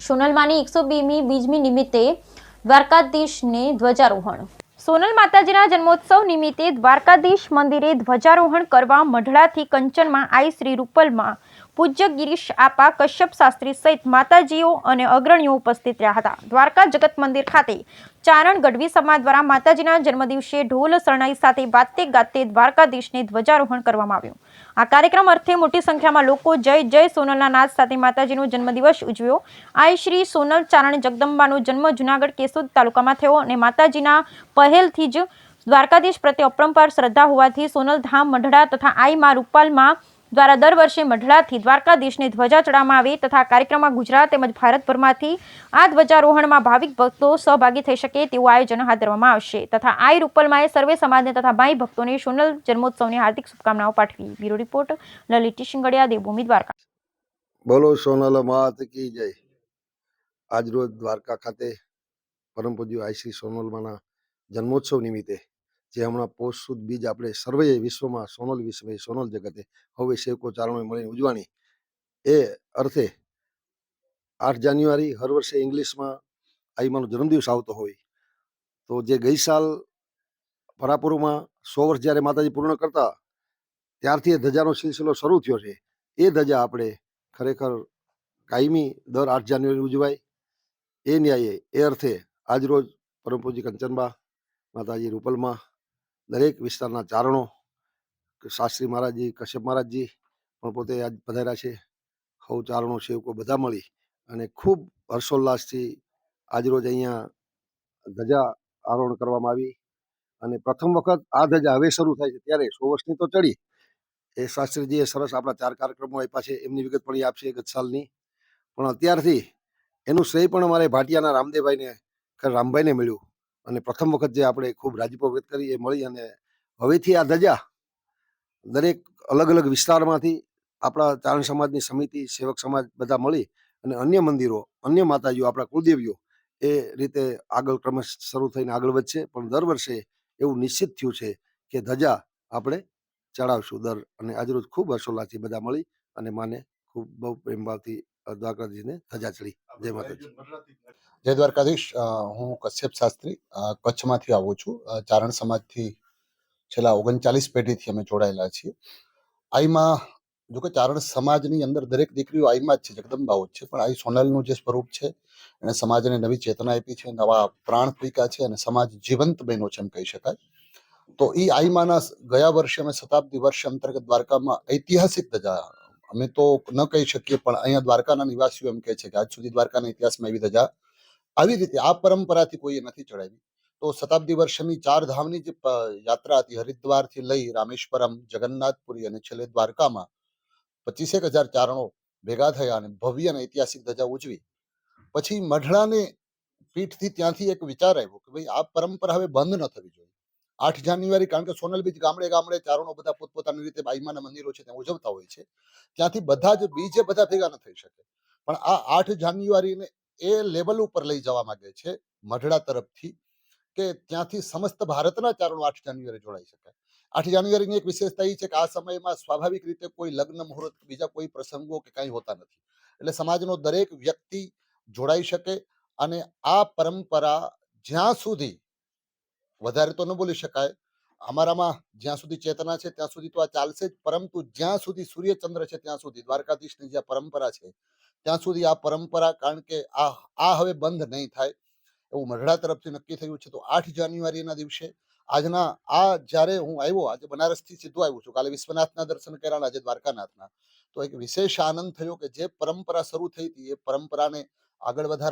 સોનલમાની 102મી બીજમી નિમિત્તે દ્વારકાધીશને ધ્વજારોહણ. સોનલ માતાજીના જન્મોત્સવ નિમિત્તે દ્વારકાધીશ મંદિરે ધ્વજારોહણ કરવા મઢડાથી કંચનમાં આઈ શ્રી રૂપલમાં પૂજ્ય ગિરીશ આપા કશ્યપ શાસ્ત્રી સહિત માતાજીઓ અને અગ્રણીઓ ઉપસ્થિત રહ્યા હતા. દ્વારકા જગત મંદિર ખાતે ચારણ ગઢવી સમાજ દ્વારા માતાજીના જન્મદિવસે ઢોલ શરણાઈ સાથે વાતે ગાતે દ્વારકાધીશને ધ્વજારોહણ કરવામાં આવ્યું. આ કાર્યક્રમ અર્થે મોટી સંખ્યામાં લોકો જય જય સોનલના નાદ સાથે માતાજીનો જન્મદિવસ ઉજવ્યો. આઈ શ્રી સોનલ ચારણ જગદંબાનો જન્મ જૂનાગઢ કેશોદ તાલુકામાં થયો અને માતાજીના પહેલથી જ દ્વારકાધીશ પ્રત્યે અપરંપાર શ્રદ્ધા હોવાથી સોનલ ધામ મઢડા તથા આઈ મા રૂપાલમાં દ્વારા દર વર્ષે મઢડાથી દ્વારકાધીશને ધ્વજા ચડાવવામાં આવે તથા કાર્યક્રમમાં ગુજરાત તેમજ ભારતભરમાંથી આ ધ્વજારોહણમાં ભાવિક ભક્તો સહભાગી થઈ શકે તેવું આયોજન હાથ ધરવામાં આવશે તથા આઈ રૂપલમાએ સર્વે સમાજને તથા ભાઈ ભક્તોને સોનલ જન્મોત્સવની હાર્દિક શુભકામનાઓ પાઠવી. Bureau report Lalit Shingadiya, Devbhoomi, Dwarka. બોલો સોનલ માત કી જય. આજરોજ દ્વારકા ખાતે પરમ પૂજ્ય આઈ શ્રી સોનલમાના જન્મોત્સવ નિમિત્તે જે હમણાં પોષ સુદ બીજ આપણે સર્વે વિશ્વમાં સોનલ વિશ્વે સોનલ જગતે હવે સેવકો ચારણો મળીને ઉજવાણી એ અર્થે 8 જાન્યુઆરી હર વર્ષે ઇંગ્લિશમાં આઈમાનો જન્મદિવસ આવતો હોય તો જે ગઈ સાલ પરાપુરમાં 100 વર્ષ જ્યારે માતાજી પૂર્ણ કરતા ત્યારથી એ ધજાનો સિલસિલો શરૂ થયો છે. એ ધજા આપણે ખરેખર કાયમી દર 8 જાન્યુઆરી ઉજવાય એ ન્યાયે એ અર્થે આજરોજ પરમ પૂજ્ય કંચનબા માતાજી રૂપલમાં દરેક વિસ્તારના ચારણો શાસ્ત્રી મહારાજજી કશ્યપ મહારાજજી પણ પોતે આજ પધાર્યા છે. સૌ ચારણો સેવકો બધા મળી અને ખૂબ હર્ષોલ્લાસથી આજરોજ અહીંયા ધજા આરોહણ કરવામાં આવી અને પ્રથમ વખત આ ધજા હવે શરૂ થાય છે ત્યારે 100 વર્ષની તો ચડી. એ શાસ્ત્રીજીએ સરસ આપણા 4 કાર્યક્રમો આપ્યા છે એમની વિગત પણ એ આપશે ગત સાલની પણ અત્યારથી એનું શ્રેય પણ અમારે ભાટિયાના રામદેવભાઈને રામભાઈને મળ્યું અને પ્રથમ વખત જે આપણે ખૂબ રાજીપો વ્યક્ત કરી એ મળી અને હવેથી આ ધજા દરેક અલગ અલગ વિસ્તારમાંથી આપણા ચારણ સમાજની સમિતિ સેવક સમાજ બધા મળી અને અન્ય મંદિરો અન્ય માતાજીઓ આપણા કુળદેવીઓ એ રીતે આગળ ક્રમે શરૂ થઈને આગળ વધશે પણ દર વર્ષે એવું નિશ્ચિત થયું છે કે ધજા આપણે ચડાવશું દર અને આજરોજ ખૂબ હર્ષોલ્લાસથી બધા મળી અને માને ખૂબ બહુ પ્રેમ ભાવથી દ્વારકાધીશને ધજા ચડી. જય માતાજી. જય દ્વારકાધીશ. હું કશ્યપ શાસ્ત્રી કચ્છમાંથી આવું છું. ચારણ સમાજથી છેલ્લા 39 પેઢીથી અમે જોડાયેલા છીએ. આઈમાં જો કે ચારણ સમાજની અંદર દરેક દીકરીઓ આઈમાં જ છે, જગદંબાઓ જ છે, પણ આઈ સોનલનું જે સ્વરૂપ છે એને સમાજને નવી ચેતના આપી છે, નવા પ્રાણ ફૂંક્યા છે અને સમાજ જીવંત બન્યો છે એમ કહી શકાય. તો એ આઈમાના ગયા વર્ષે અમે શતાબ્દી વર્ષ અંતર્ગત દ્વારકામાં ઐતિહાસિક ધજા અમે તો ન કહી શકીએ પણ અહીંયા દ્વારકાના નિવાસીઓ એમ કહે છે કે આજ સુધી દ્વારકાના ઇતિહાસમાં એવી ધજા આવી રીતે આ પરંપરાથી કોઈએ નથી ચડાવી. તો શતાબ્દી વર્ષની 4 ધામની જે યાત્રા હતી હરિદ્વારથી લઈ રામેશ્વરમ, જગન્નાથપુરી અને છેલ્લે દ્વારકામાં 25,000 ચારણો ભેગા થયા અને ભવ્ય અને ઐતિહાસિક ધજા ઉજવી. પછી મઢડાને પીઠથી ત્યાંથી એક વિચાર આવ્યો કે ભાઈ આ પરંપરા હવે બંધ ન થવી જોઈએ. 8 જાન્યુઆરી કારણ કે સોનલ બીજ ગામડે ગામડે ચારણો બધા પોતપોતાની રીતે બાઈમાના મંદિરો છે ત્યાં ઉજવતા હોય છે. ત્યાંથી બધા જ બીજે બધા ભેગા ન થઈ શકે પણ આ 8 જાન્યુઆરીને એ લેવલ ઉપર લઈ જવા માંગે છે મઢડા તરફથી કે ત્યાંથી સમસ્ત ભારતના ચારણો 8 જાન્યુઆરી જોડાઈ શકાય. 8 જાન્યુઆરીની એક વિશેષતા એ છે કે આ સમયમાં સ્વાભાવિક રીતે કોઈ લગ્ન મુહૂર્ત બીજા કોઈ પ્રસંગો કે કંઈ હોતા નથી એટલે સમાજનો દરેક વ્યક્તિ જોડાઈ શકે અને આ પરંપરા જ્યાં સુધી વધારે તો ન બોલી શકાય અમારામાં જ્યાં સુધી ચેતના છે ત્યાં સુધી તો આ ચાલશે જ પરંતુ જ્યાં સુધી સૂર્યચંદ્ર છે ત્યાં સુધી દ્વારકાધીશની જે પરંપરા છે ત્યાં સુધી આ પરંપરા કારણ કે આ હવે બંધ નહીં થાય એવું મઢડા તરફથી નક્કી થયું છે. તો 8 જાન્યુઆરીના દિવસે આજના આ જ્યારે હું આવ્યો આજે બનારસથી સીધો આવ્યો છું, કાલે વિશ્વનાથના દર્શન કર્યા, આજે દ્વારકાનાથના, તો એક વિશેષ આનંદ થયો કે જે પરંપરા શરૂ થઈ હતી એ પરંપરાને આગળ વધારવા